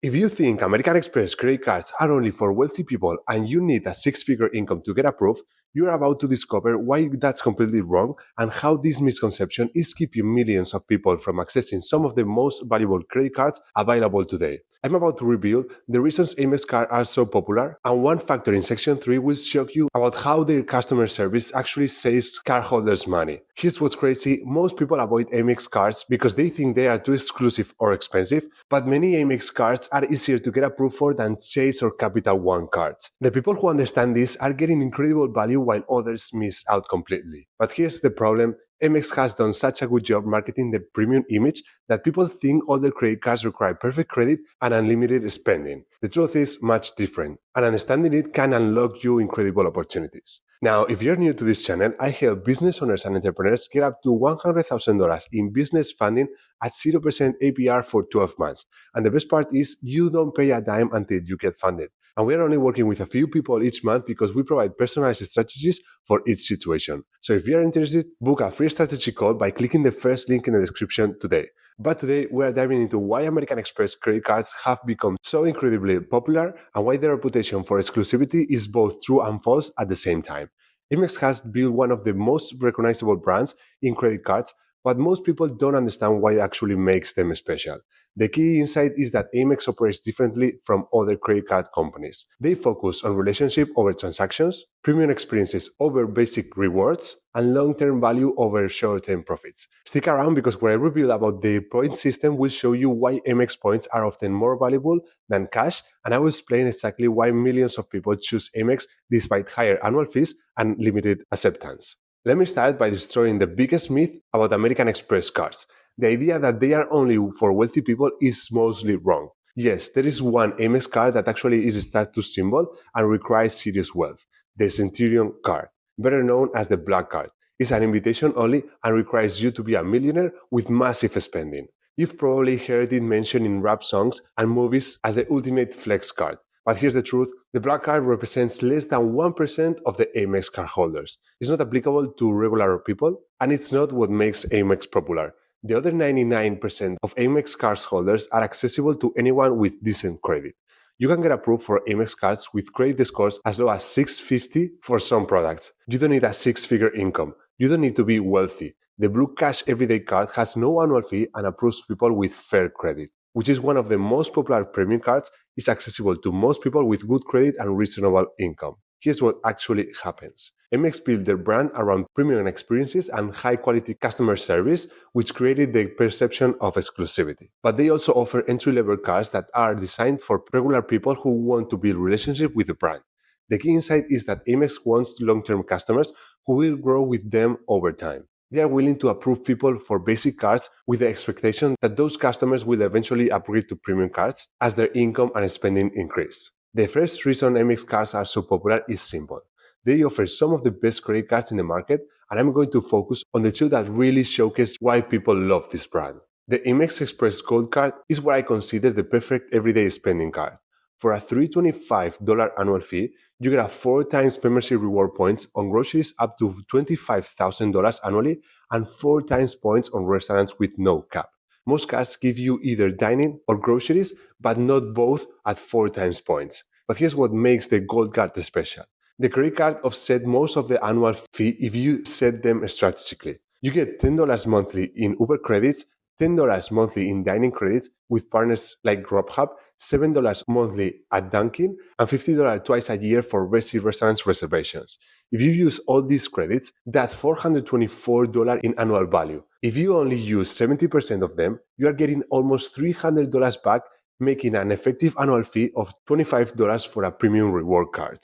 If you think American Express credit cards are only for wealthy people and you need a six-figure income to get approved, you're about to discover why that's completely wrong and how this misconception is keeping millions of people from accessing some of the most valuable credit cards available today. I'm about to reveal the reasons Amex cards are so popular, and one factor in Section 3 will shock you about how their customer service actually saves cardholders money. Here's what's crazy: most people avoid Amex cards because they think they are too exclusive or expensive, but many Amex cards are easier to get approved for than Chase or Capital One cards. The people who understand this are getting incredible value while others miss out completely. But here's the problem: Amex has done such a good job marketing the premium image that people think all their credit cards require perfect credit and unlimited spending. The truth is much different, and understanding it can unlock you incredible opportunities. Now, if you're new to this channel, I help business owners and entrepreneurs get up to $100,000 in business funding at 0% APR for 12 months. And the best part is you don't pay a dime until you get funded. And we are only working with a few people each month because we provide personalized strategies for each situation. So if you're interested, book a free strategy call by clicking the first link in the description today. But today we are diving into why American Express credit cards have become so incredibly popular and why their reputation for exclusivity is both true and false at the same time. Amex has built one of the most recognizable brands in credit cards, but most people don't understand what actually makes them special. The key insight is that Amex operates differently from other credit card companies. They focus on relationship over transactions, premium experiences over basic rewards, and long-term value over short-term profits. Stick around because what I reveal about the point system will show you why Amex points are often more valuable than cash, and I will explain exactly why millions of people choose Amex despite higher annual fees and limited acceptance. Let me start by destroying the biggest myth about American Express cards. The idea that they are only for wealthy people is mostly wrong. Yes, there is one Amex card that actually is a status symbol and requires serious wealth: the Centurion card, better known as the Black Card. It's an invitation only and requires you to be a millionaire with massive spending. You've probably heard it mentioned in rap songs and movies as the ultimate flex card. But here's the truth: the Black Card represents less than 1% of the Amex cardholders. It's not applicable to regular people, and it's not what makes Amex popular. The other 99% of Amex cards holders are accessible to anyone with decent credit. You can get approved for Amex cards with credit scores as low as 650 for some products. You don't need a six-figure income. You don't need to be wealthy. The Blue Cash Everyday card has no annual fee and approves people with fair credit, which is one of the most popular premium cards. Is accessible to most people with good credit and reasonable income. Here's what actually happens. Amex built their brand around premium experiences and high-quality customer service, which created the perception of exclusivity. But they also offer entry-level cards that are designed for regular people who want to build relationship with the brand. The key insight is that Amex wants long-term customers who will grow with them over time. They are willing to approve people for basic cards with the expectation that those customers will eventually upgrade to premium cards as their income and spending increase. The first reason Amex cards are so popular is simple. They offer some of the best credit cards in the market, and I'm going to focus on the two that really showcase why people love this brand. The Amex Express Gold Card is what I consider the perfect everyday spending card. For a $325 annual fee, you get a 4 times membership reward points on groceries up to $25,000 annually and 4 times points on restaurants with no cap. Most cards give you either dining or groceries, but not both at 4 times points. But here's what makes the Gold Card special. The credit card offsets most of the annual fee if you set them strategically. You get $10 monthly in Uber credits, $10 monthly in dining credits with partners like Grubhub, $7 monthly at Dunkin', and $50 twice a year for Resi Restaurants reservations. If you use all these credits, that's $424 in annual value. If you only use 70% of them, you are getting almost $300 back, making an effective annual fee of $25 for a premium reward card.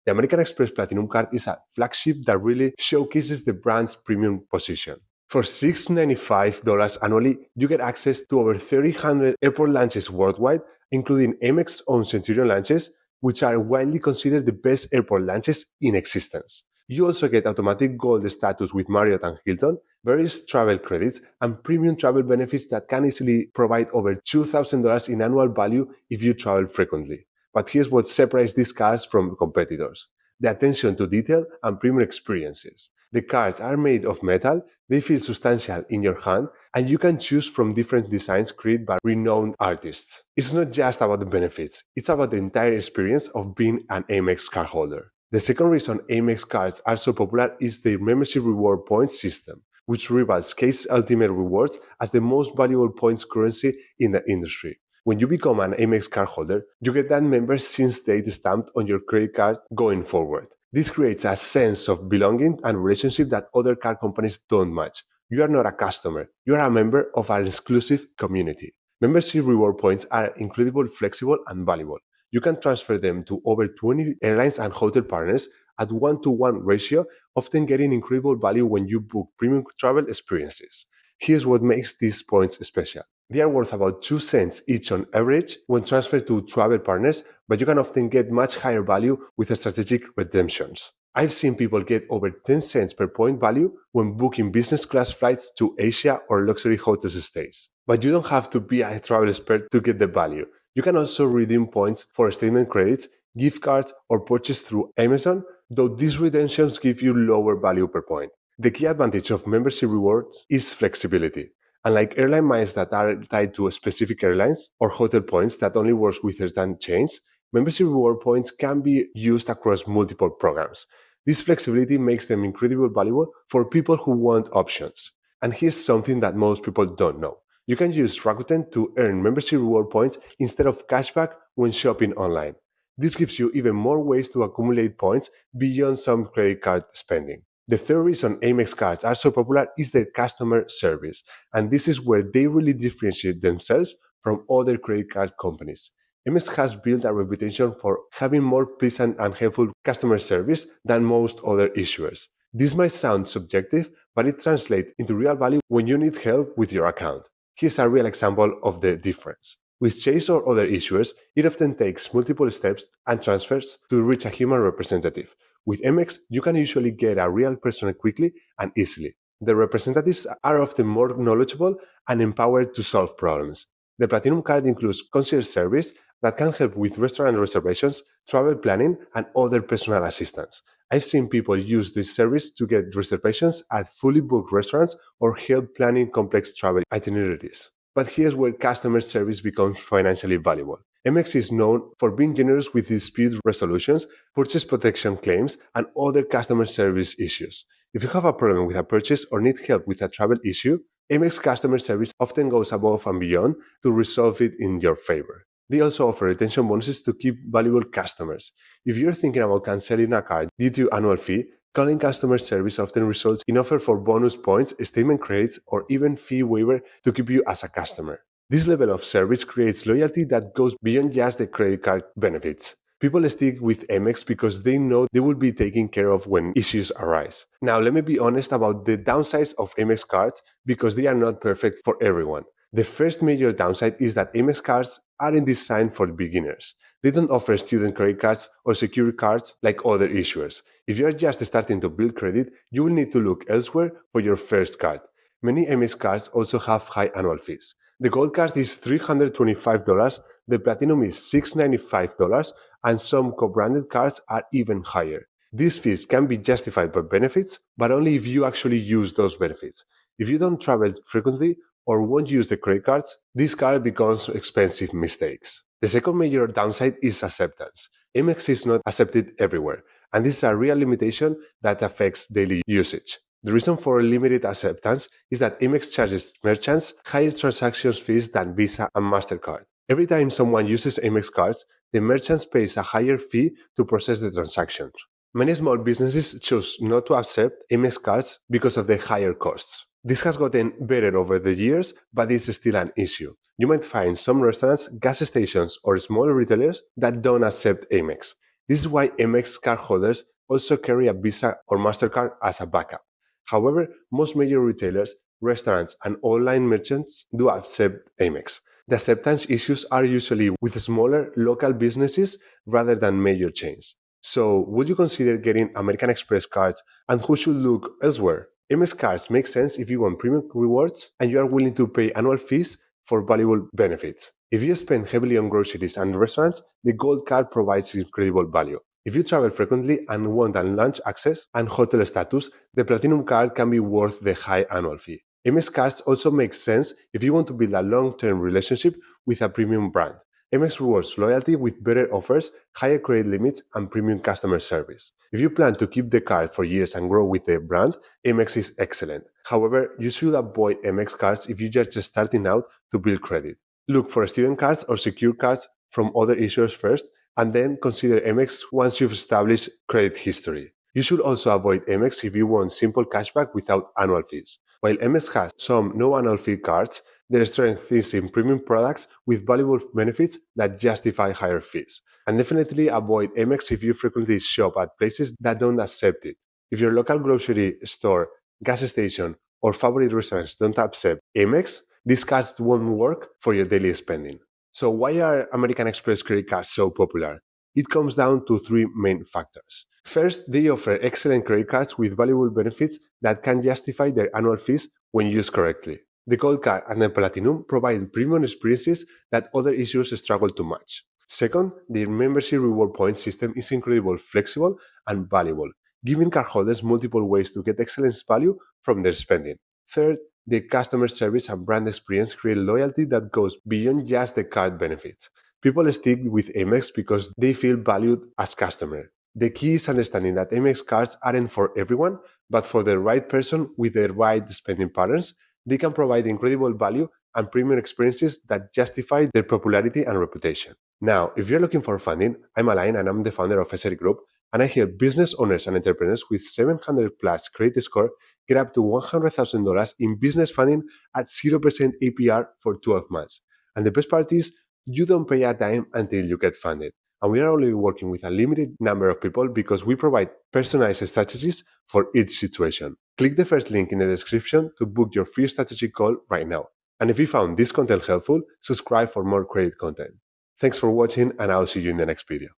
The American Express Platinum Card is a flagship that really showcases the brand's premium position. For $695 annually, you get access to over 300 airport lounges worldwide, including Amex owned Centurion lounges, which are widely considered the best airport lounges in existence. You also get automatic gold status with Marriott and Hilton, various travel credits, and premium travel benefits that can easily provide over $2,000 in annual value if you travel frequently. But here's what separates these cards from competitors: the attention to detail and premium experiences. The cards are made of metal, they feel substantial in your hand, and you can choose from different designs created by renowned artists. It's not just about the benefits, it's about the entire experience of being an Amex cardholder. The second reason Amex cards are so popular is their membership reward points system, which rivals Case Ultimate Rewards as the most valuable points currency in the industry. When you become an Amex cardholder, you get that member since date stamped on your credit card going forward. This creates a sense of belonging and relationship that other card companies don't match. You are not a customer, you are a member of an exclusive community. Membership reward points are incredibly flexible and valuable. You can transfer them to over 20 airlines and hotel partners at 1-to-1 ratio, often getting incredible value when you book premium travel experiences. Here's what makes these points special. They are worth about 2 cents each on average when transferred to travel partners, but you can often get much higher value with strategic redemptions. I've seen people get over 10 cents per point value when booking business class flights to Asia or luxury hotel stays. But you don't have to be a travel expert to get the value. You can also redeem points for statement credits, gift cards, or purchase through Amazon, though these redemptions give you lower value per point. The key advantage of membership rewards is flexibility. Unlike airline miles that are tied to specific airlines or hotel points that only works with certain chains, membership reward points can be used across multiple programs. This flexibility makes them incredibly valuable for people who want options. And here's something that most people don't know. You can use Rakuten to earn membership reward points instead of cashback when shopping online. This gives you even more ways to accumulate points beyond some credit card spending. The third reason Amex cards are so popular is their customer service, and this is where they really differentiate themselves from other credit card companies. Amex has built a reputation for having more pleasant and helpful customer service than most other issuers. This might sound subjective, but it translates into real value when you need help with your account. Here's a real example of the difference. With Chase or other issuers, it often takes multiple steps and transfers to reach a human representative. With Amex, you can usually get a real person quickly and easily. The representatives are often more knowledgeable and empowered to solve problems. The Platinum card includes concierge service that can help with restaurant reservations, travel planning, and other personal assistance. I've seen people use this service to get reservations at fully booked restaurants or help planning complex travel itineraries. But here's where customer service becomes financially valuable. Amex is known for being generous with dispute resolutions, purchase protection claims, and other customer service issues. If you have a problem with a purchase or need help with a travel issue, Amex customer service often goes above and beyond to resolve it in your favor. They also offer retention bonuses to keep valuable customers. If you're thinking about canceling a card due to annual fee, calling customer service often results in offer for bonus points, statement credits, or even fee waiver to keep you as a customer. This level of service creates loyalty that goes beyond just the credit card benefits. People stick with Amex because they know they will be taken care of when issues arise. Now, let me be honest about the downsides of Amex cards because they are not perfect for everyone. The first major downside is that Amex cards aren't designed for beginners. They don't offer student credit cards or secure cards like other issuers. If you are just starting to build credit, you will need to look elsewhere for your first card. Many Amex cards also have high annual fees. The Gold card is $325, the Platinum is $695, and some co-branded cards are even higher. These fees can be justified by benefits, but only if you actually use those benefits. If you don't travel frequently or won't use the credit cards, this card becomes expensive mistakes. The second major downside is acceptance. Amex is not accepted everywhere, and this is a real limitation that affects daily usage. The reason for limited acceptance is that Amex charges merchants higher transaction fees than Visa and MasterCard. Every time someone uses Amex cards, the merchant pays a higher fee to process the transaction. Many small businesses choose not to accept Amex cards because of the higher costs. This has gotten better over the years, but it's still an issue. You might find some restaurants, gas stations, or small retailers that don't accept Amex. This is why Amex cardholders also carry a Visa or MasterCard as a backup. However, most major retailers, restaurants, and online merchants do accept Amex. The acceptance issues are usually with smaller local businesses rather than major chains. So, would you consider getting American Express cards, and who should look elsewhere? Amex cards make sense if you want premium rewards and you are willing to pay annual fees for valuable benefits. If you spend heavily on groceries and restaurants, the Gold card provides incredible value. If you travel frequently and want a lounge access and hotel status, the Platinum card can be worth the high annual fee. Amex cards also make sense if you want to build a long-term relationship with a premium brand. Amex rewards loyalty with better offers, higher credit limits, and premium customer service. If you plan to keep the card for years and grow with the brand, Amex is excellent. However, you should avoid Amex cards if you're just starting out to build credit. Look for student cards or secure cards from other issuers first, and then consider Amex once you've established credit history. You should also avoid Amex if you want simple cashback without annual fees. While Amex has some no annual fee cards, their strength is in premium products with valuable benefits that justify higher fees. And definitely avoid Amex if you frequently shop at places that don't accept it. If your local grocery store, gas station, or favorite restaurants don't accept Amex, these cards won't work for your daily spending. So why are American Express credit cards so popular? It comes down to three main factors. First, they offer excellent credit cards with valuable benefits that can justify their annual fees when used correctly. The Gold Card and the Platinum provide premium experiences that other issuers struggle to match. Second, their membership reward point system is incredibly flexible and valuable, giving cardholders multiple ways to get excellent value from their spending. Third, their customer service and brand experience create loyalty that goes beyond just the card benefits. People stick with Amex because they feel valued as customers. The key is understanding that Amex cards aren't for everyone, but for the right person with the right spending patterns, they can provide incredible value and premium experiences that justify their popularity and reputation. Now, if you're looking for funding, I'm Alain and I'm the founder of SRE Group, and I help business owners and entrepreneurs with 700 plus credit score get up to $100,000 in business funding at 0% APR for 12 months. And the best part is, you don't pay a dime until you get funded. And we are only working with a limited number of people because we provide personalized strategies for each situation. Click the first link in the description to book your free strategy call right now. And if you found this content helpful, subscribe for more credit content. Thanks for watching, and I'll see you in the next video.